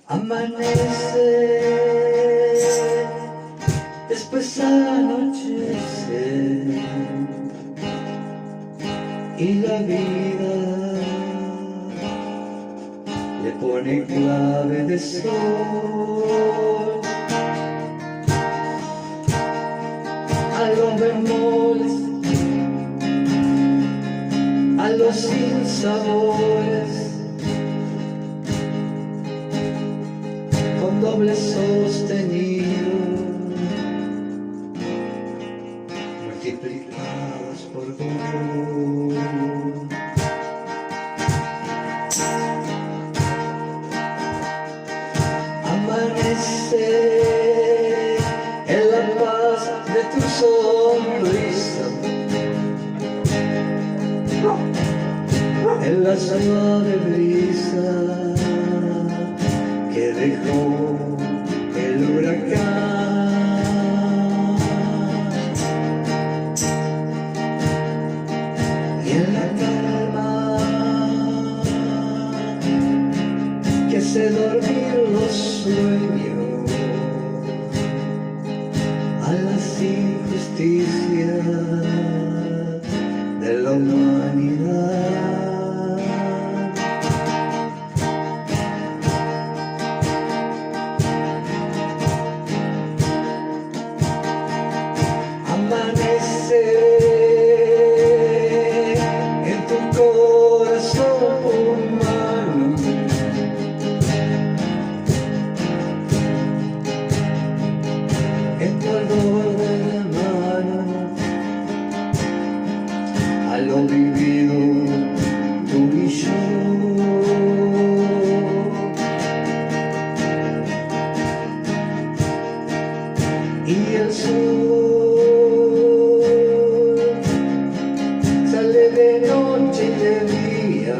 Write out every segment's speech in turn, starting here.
Amanece, después anochece y la vida le pone clave de sol a los bemoles, a los sinsabores, con doble sostenido, multiplicados por dos. Amanece en la paz de tu sonrisa, en la suave brisa que dejó el huracán, y en la calma que hace dormir los sueños a las injusticias de la humanidad. Amanece en tu corazón humano, en tu ardor de la mano, a lo vivido tú y yo. Y el sol sale de noche y de día,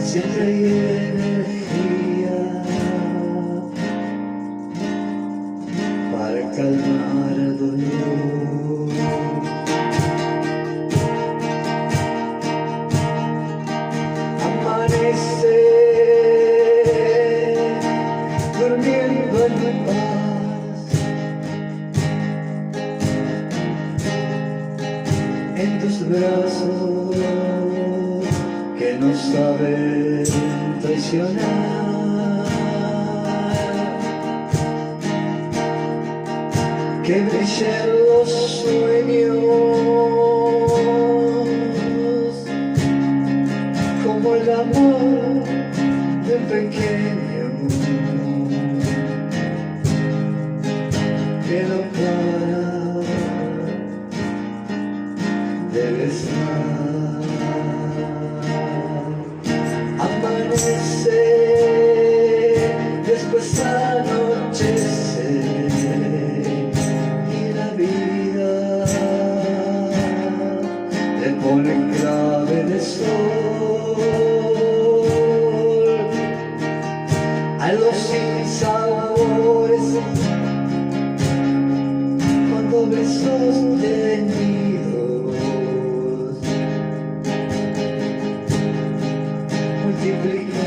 siempre hay energía para calmar el dolor. Amanece durmiendo en paz en tus brazos que no saben traicionar, que brillen los sueños como el amor de un pequeño que no para de besar. Amanece, después anochece y la vida le pone clave de sol a los sinsabores, con doble sostenidos, multiplicados